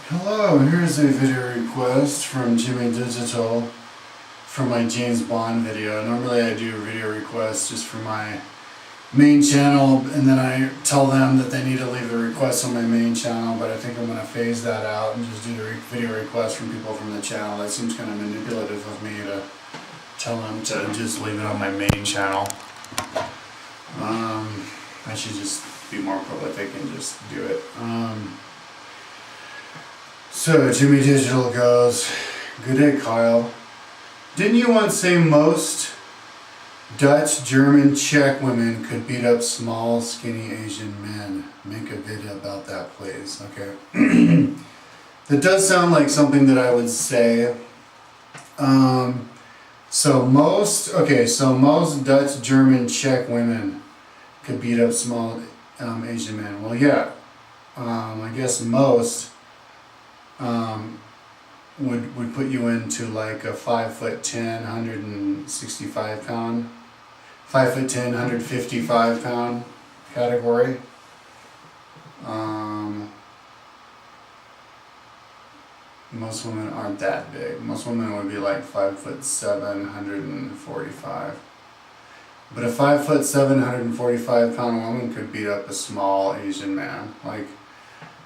Hello, here's a video request from Jimmy Digital from my James Bond video. Normally I do video requests just for my main channel, and then I tell them that they need to leave the request on my main channel, but I think I'm going to phase that out and just do the video requests from people from the channel. That seems kind of manipulative of me to tell them to just leave it on my main channel. I should just be more prolific and just do it. So Jimmy Digital goes, "Good day, Kyle. Didn't you once say most Dutch, German, Czech women could beat up small, skinny Asian men? Make a video about that, please." Okay. That does sound like something that I would say. So most Dutch, German, Czech women could beat up small Asian men. Well, yeah. I guess most would put you into like a 5'10", 165 pound, 5'10", 155 pound category. Most women aren't that big. Most women would be like 5'7", 145. But a 5'7", 145 pound woman could beat up a small Asian man. Like,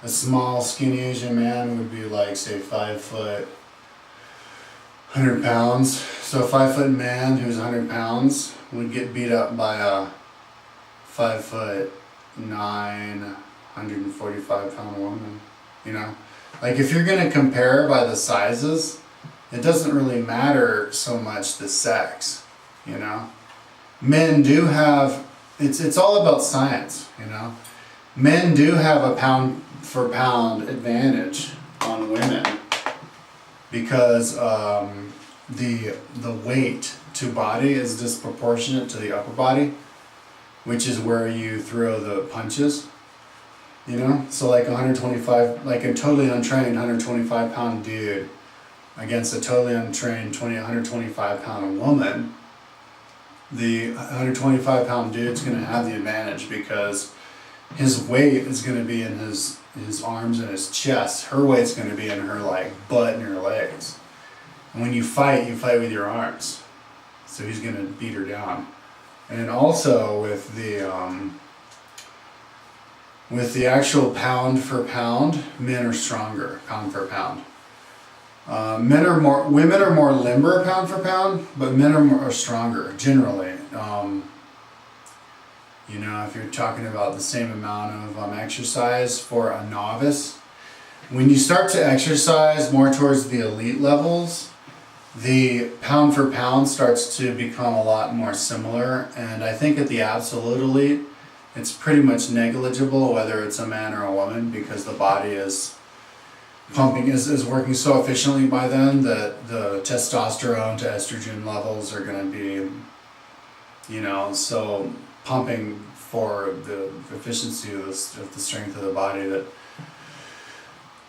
a small, skinny Asian man would be like, say, 5 foot, 100 pounds. So a 5 foot man who's 100 pounds would get beat up by a 5'9", 145 pound woman. You know, like if you're gonna compare by the sizes, it doesn't really matter so much the sex. You know, men do have. It's all about science. You know, men do have a pound for pound advantage on women because the weight to body is disproportionate to the upper body, which is where you throw the punches. You know, so like 125, like a totally untrained 125 pound dude against a totally untrained 125 pound woman, the 125 pound dude's going to have the advantage because his weight is going to be in his arms and his chest. Her weight's going to be in her like butt and her legs. And when you fight with your arms. So he's going to beat her down. And also with the actual pound for pound, men are stronger pound for pound. Women are more limber pound for pound, but men are stronger generally. You know, if you're talking about the same amount of exercise for a novice, when you start to exercise more towards the elite levels, the pound for pound starts to become a lot more similar. And I think at the absolute elite, it's pretty much negligible whether it's a man or a woman because the body is pumping, is working so efficiently by then that the testosterone to estrogen levels are going to be, you know, so pumping for the efficiency of the strength of the body that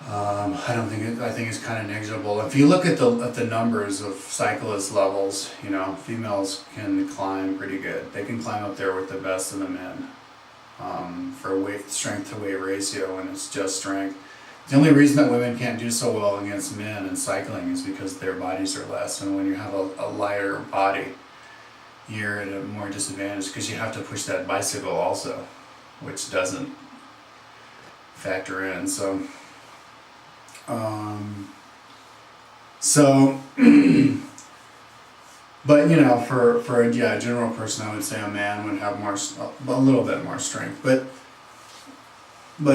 I think it's kind of negligible. If you look at the numbers of cyclist levels, you know, females can climb pretty good. They can climb up there with the best of the men for strength to weight ratio, and it's just strength. The only reason that women can't do so well against men in cycling is because their bodies are less, and when you have a lighter body, you're at a more disadvantage because you have to push that bicycle also, which doesn't factor in. So but you know, for a general person, I would say a man would have a little bit more strength, but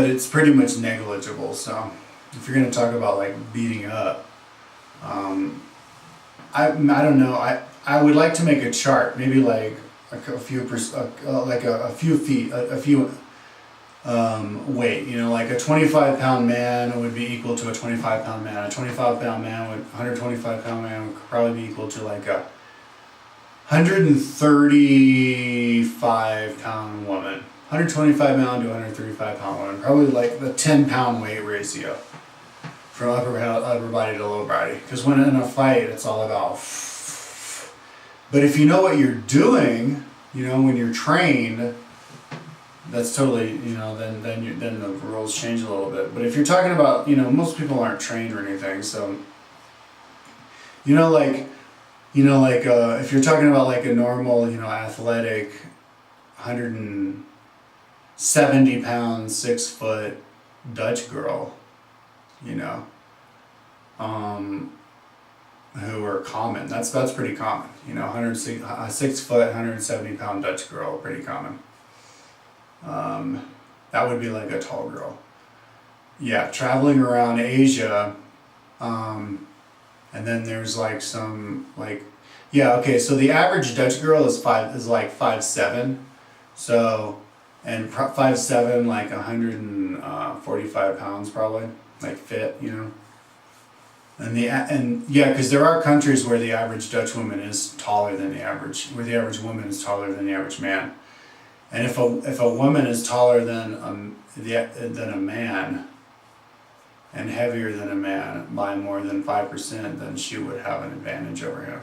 it's pretty much negligible. So if you're going to talk about like beating up, I don't know. I would like to make a chart, maybe like a few feet, a few weight. You know, like a 25 pound man would be equal to a 25 pound man. A 25 pound man 125 pound man would probably be equal to like a 135 pound woman. 125 pound to 135 pound woman. Probably like the 10 pound weight ratio from upper body to lower body. Because when in a fight, it's all about. But if you know what you're doing, you know, when you're trained, that's totally, then the rules change a little bit. But if you're talking about, most people aren't trained or anything, so you know like if you're talking about like a normal, athletic 170-pound 6 foot Dutch girl, you know um who are common. That's pretty common. 6 foot 170-pound Dutch girl, pretty common. That would be like a tall girl. Yeah, traveling around Asia, and then there's like some like, yeah, okay. So the average Dutch girl is like 5'7", so, and 5'7", like 145 pounds probably, like fit, and yeah, because there are countries where the average Dutch woman is taller than where the average woman is taller than the average man. And if a woman is taller than a man and heavier than a man by more than 5%, then she would have an advantage over him.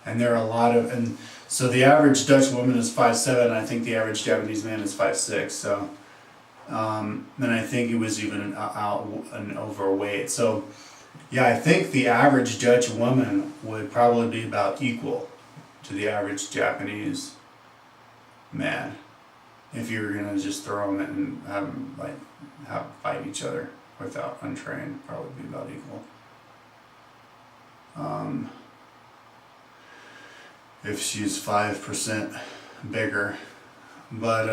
And there are a lot of, and so the average Dutch woman is 5'7". I think the average Japanese man is 5'6". So, then I think it was even an overweight. So, yeah, I think the average Dutch woman would probably be about equal to the average Japanese man, if you were gonna just throw them and have them fight each other without untrained, probably be about equal. If she's 5% bigger, but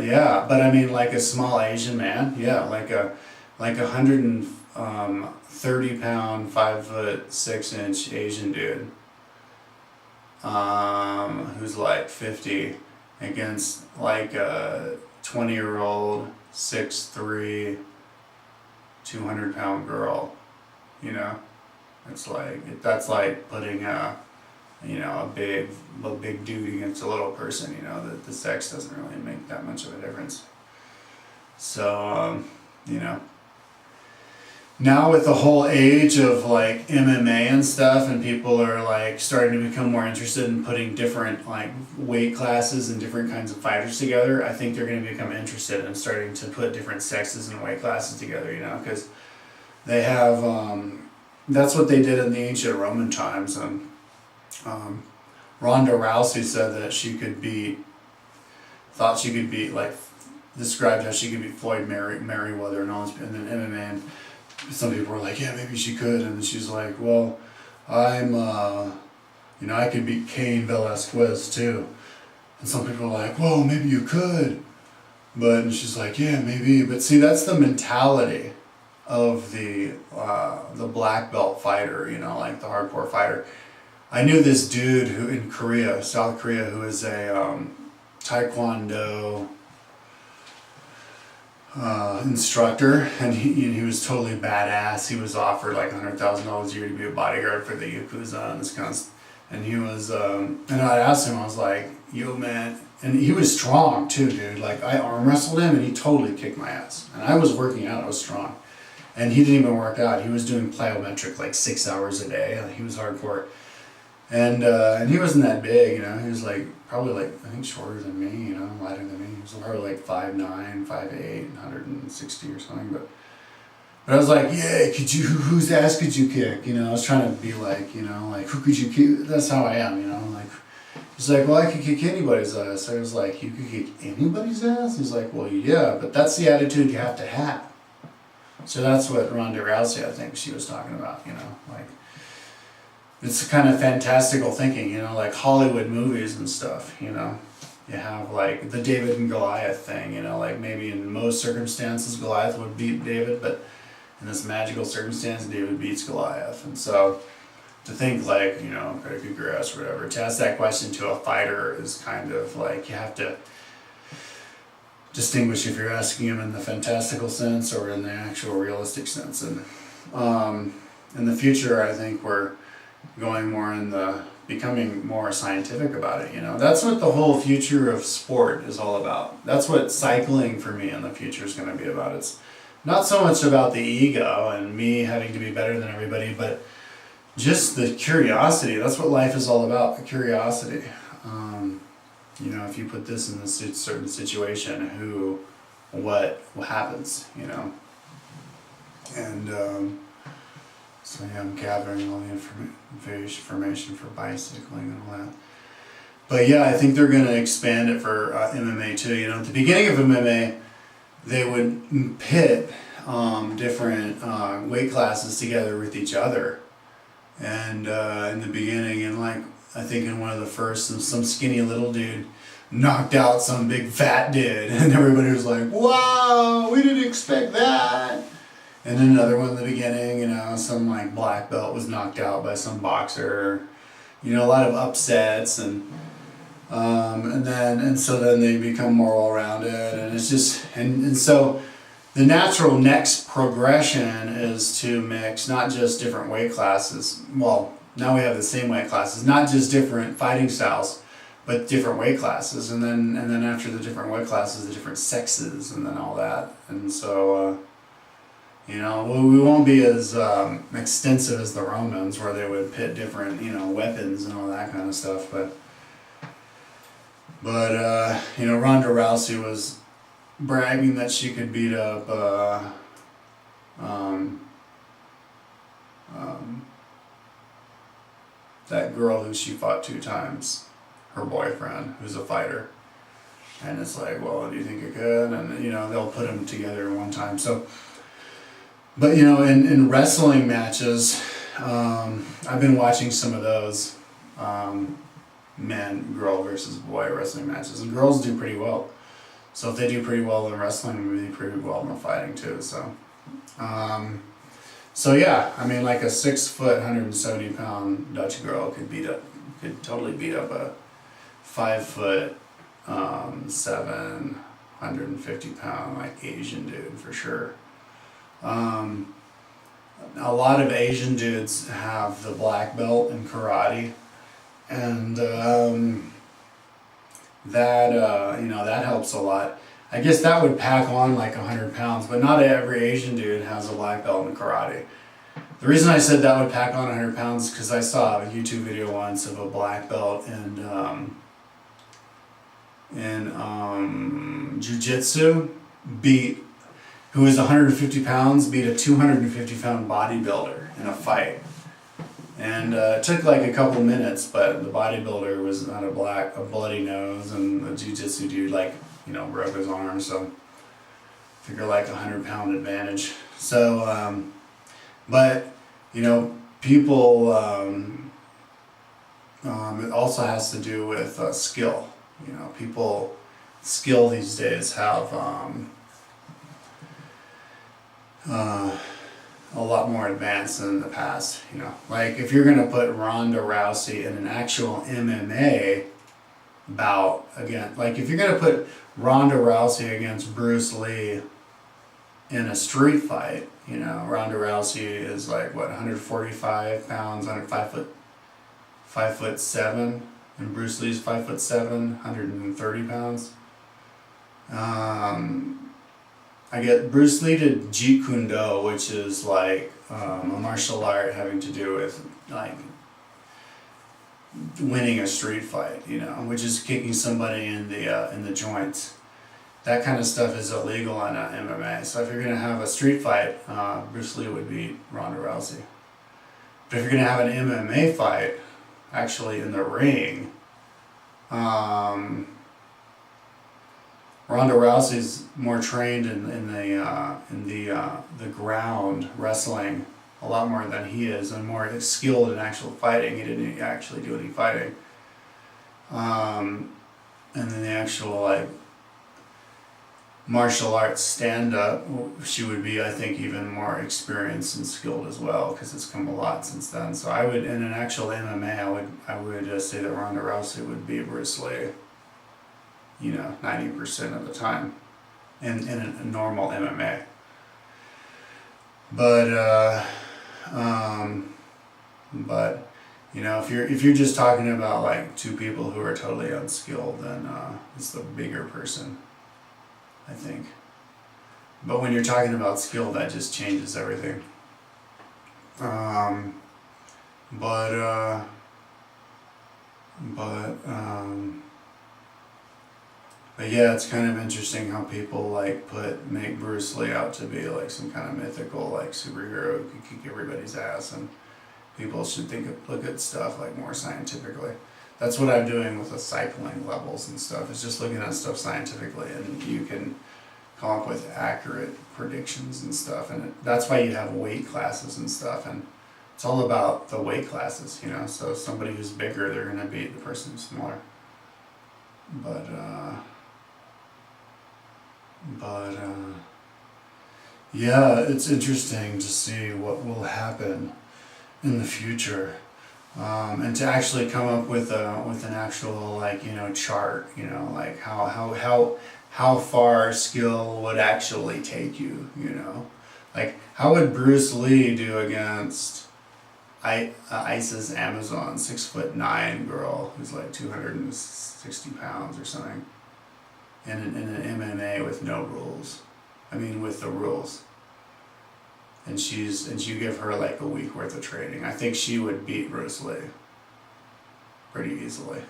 yeah, but I mean, like a small Asian man, yeah, like a 130-pound 5'6" Asian dude, who's like 50, against like a 20-year-old 6'3", 200-pound girl. It's like, that's like putting a big dude against a little person. That the sex doesn't really make that much of a difference. So now with the whole age of like MMA and stuff, and people are like starting to become more interested in putting different like weight classes and different kinds of fighters together, I think they're going to become interested in starting to put different sexes and weight classes together, because they have, that's what they did in the ancient Roman times. And Ronda Rousey said that described how she could beat Floyd Mayweather and all this, and then MMA, and some people were like, yeah, maybe she could, and then she's like, well, I could beat Cain Velasquez too, and some people are like, well, maybe you could, and she's like, yeah, maybe, but see, that's the mentality of the black belt fighter, like the hardcore fighter. I knew this dude who in South Korea, who is a Taekwondo instructor, and he was totally badass. He was offered like $100,000 a year to be a bodyguard for the Yakuza and this kind of, and he was, and I asked him, I was like, yo man, and he was strong too, dude. Like I arm wrestled him and he totally kicked my ass. And I was working out, I was strong. And he didn't even work out. He was doing plyometric like 6 hours a day. He was hardcore. And he wasn't that big, he was like, probably like, I think shorter than me, lighter than me. He was probably like 5'9", 5'8", 160 or something, but I was like, yeah, whose ass could you kick? I was trying to be like, like, who could you kick? That's how I am, like, he's like, well, I could kick anybody's ass. I was like, you could kick anybody's ass? He's like, well, yeah, but that's the attitude you have to have. So that's what Ronda Rousey, I think she was talking about, like, it's kind of fantastical thinking, like Hollywood movies and stuff, you have like the David and Goliath thing, like maybe in most circumstances Goliath would beat David, but in this magical circumstance David beats Goliath. And so to think like, could I kick your ass or whatever, to ask that question to a fighter is kind of like, you have to distinguish if you're asking him in the fantastical sense or in the actual realistic sense. And in the future, I think we're going more becoming more scientific about it, That's what the whole future of sport is all about. That's what cycling for me in the future is going to be about. It's not so much about the ego and me having to be better than everybody, but just the curiosity. That's what life is all about, the curiosity. you know, if you put this in this certain situation, what happens, you know? And so yeah, I'm gathering all the information for bicycling and all that. But yeah, I think they're going to expand it for MMA too. You know, at the beginning of MMA, they would pit different weight classes together with each other. And in the beginning, and like I think in one of the first, some skinny little dude knocked out some big fat dude, and everybody was like, "Wow, we didn't expect that." And then another one in the beginning, you know, some like black belt was knocked out by some boxer. You know, a lot of upsets, and so then they become more all-rounded, and it's just and so the natural next progression is to mix not just different weight classes. Well, now we have the same weight classes, not just different fighting styles, but different weight classes, and then after the different weight classes, the different sexes, and then all that, and so. You know, we won't be as extensive as the Romans, where they would pit different, you know, weapons and all that kind of stuff. But you know, Ronda Rousey was bragging that she could beat up that girl who she fought 2 times, her boyfriend, who's a fighter. And it's like, well, do you think it could? And you know, they'll put them together one time. So. But you know, in wrestling matches, I've been watching some of those girl versus boy wrestling matches, and girls do pretty well. So if they do pretty well in wrestling, they do pretty well in the fighting too. So, so yeah, I mean, like a 6 foot, 170 pound Dutch girl could totally beat up a 5 foot, 750 pound like Asian dude for sure. A lot of Asian dudes have the black belt in karate, and that you know, that helps a lot. I guess that would pack on like 100 pounds, but not every Asian dude has a black belt in karate. The reason I said that would pack on 100 pounds is because I saw a YouTube video once of a black belt in jiu-jitsu who is 150 pounds, beat a 250 pound bodybuilder in a fight. And it took like a couple minutes, but the bodybuilder was not a bloody nose, and the jiu-jitsu dude, like, you know, broke his arm, so figure like 100-pound advantage. So, but, you know, people, it also has to do with skill. You know, people, skill these days have, a lot more advanced than in the past, you know. Like if you're gonna put Ronda Rousey in an actual MMA bout again, like if you're gonna put Ronda Rousey against Bruce Lee in a street fight, you know, Ronda Rousey is like what, 145 pounds, 5'7", and Bruce Lee's 5'7", 130 pounds. I get Bruce Lee did Jeet Kune Do, which is like a martial art having to do with like winning a street fight, you know, which is kicking somebody in the joints. That kind of stuff is illegal in MMA. So if you're gonna have a street fight, Bruce Lee would beat Ronda Rousey. But if you're gonna have an MMA fight, actually in the ring, Ronda Rousey's more trained in the ground wrestling a lot more than he is, and more skilled in actual fighting. He didn't actually do any fighting. And then the actual like martial arts stand-up, she would be, I think, even more experienced and skilled as well, because it's come a lot since then. So I would, in an actual MMA, I would say that Ronda Rousey would be Bruce Lee, you know, 90% of the time in a normal MMA. But you know, if you're just talking about like 2 people who are totally unskilled, then it's the bigger person, I think. But when you're talking about skill, that just changes everything. But yeah, it's kind of interesting how people like make Bruce Lee out to be like some kind of mythical like superhero who could kick everybody's ass, and people should look at stuff like more scientifically. That's what I'm doing with the cycling levels and stuff. It's just looking at stuff scientifically, and you can come up with accurate predictions and stuff. And that's why you have weight classes and stuff. And it's all about the weight classes, you know. So somebody who's bigger, they're gonna beat the person who's smaller. But yeah, it's interesting to see what will happen in the future, and to actually come up with an actual like chart, like how far skill would actually take you, like how would Bruce Lee do against ISIS Amazon 6'9" girl who's like 260 pounds or something, in an MMA with no rules. I mean, with the rules. And you give her like a week worth of training. I think she would beat Bruce Lee pretty easily.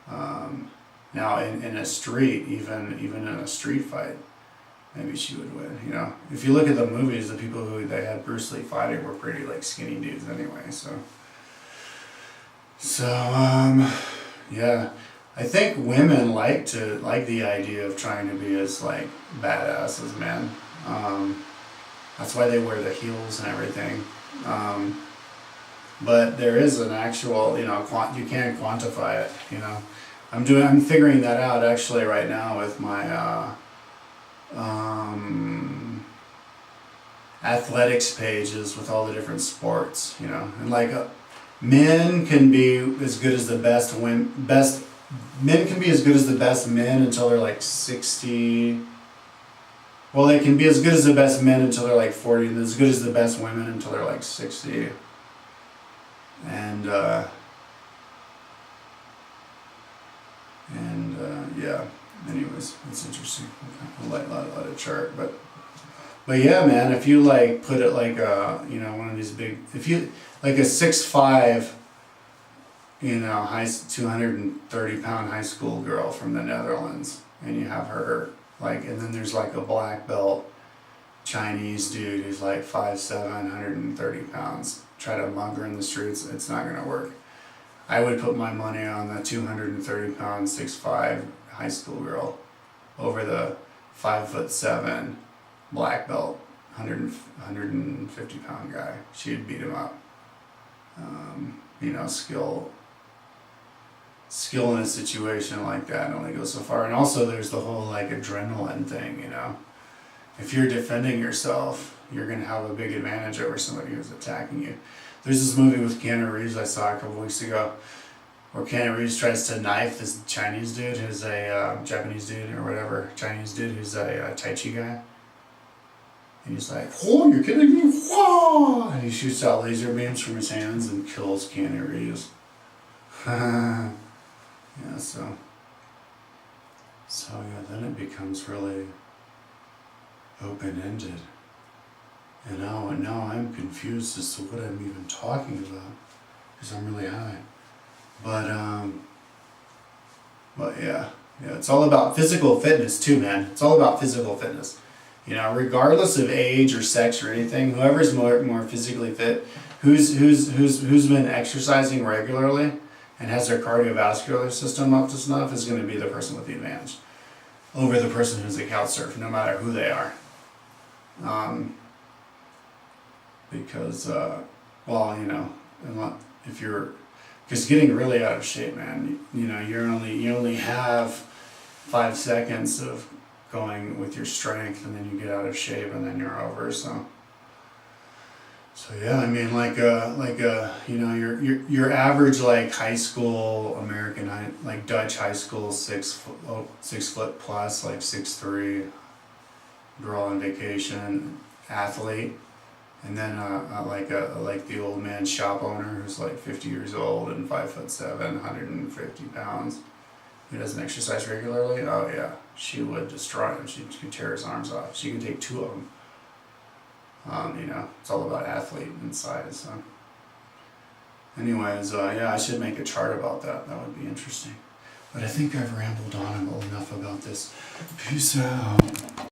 Now in a street, even in a street fight, maybe she would win. If you look at the movies, the people who they had Bruce Lee fighting were pretty like skinny dudes anyway. So yeah, I think women like the idea of trying to be as like badass as men. That's why they wear the heels and everything. But there is an actual, you can quantify it. I'm figuring that out actually right now with my athletics pages with all the different sports. And like men can be as good as the best men can be as good as the best men until they're like 60. Well, they can be as good as the best men until they're like 40, and as good as the best women until they're like 60. And yeah. Anyways, it's interesting. Okay. Let it chart, but yeah, man. If you like put it like one of these big, if you like a 6'5", 230-pound high school girl from the Netherlands, and you have her. And then there's like a black belt Chinese dude who's like 5'7", 130 pounds. Try to mug her in the streets, it's not gonna work. I would put my money on the 230-pound, 6'5" high school girl over the 5'7" black belt, 150-pound guy. She'd beat him up. Skill in a situation like that only goes so far. And also there's the whole like adrenaline thing, If you're defending yourself, you're going to have a big advantage over somebody who's attacking you. There's this movie with Keanu Reeves I saw a couple weeks ago where Keanu Reeves tries to knife this Chinese dude who's a Japanese dude or whatever, Chinese dude who's a Tai Chi guy. And he's like, "Oh, you're kidding me? Whoa!" And he shoots out laser beams from his hands and kills Keanu Reeves. Yeah, so yeah, then it becomes really open-ended. And now I'm confused as to what I'm even talking about, because I'm really high. But yeah, it's all about physical fitness too, man. It's all about physical fitness. Regardless of age or sex or anything, whoever's more physically fit, who's been exercising regularly and has their cardiovascular system up to snuff is going to be the person with the advantage over the person who's a couch surf, no matter who they are. Because, if you're, because getting really out of shape, man, you only have 5 seconds of going with your strength, and then you get out of shape, and then you're over. So yeah, I mean, your average like high school American like Dutch high school 6 foot plus, like 6'3", girl on vacation, athlete, and then like the old man shop owner who's like 50 years old and 5'7", 150 pounds, who doesn't exercise regularly. Oh yeah, she would destroy him. She could tear his arms off. She could take 2 of them. It's all about athlete and size. So. Anyways, yeah, I should make a chart about that. That would be interesting. But I think I've rambled on enough about this. Peace out.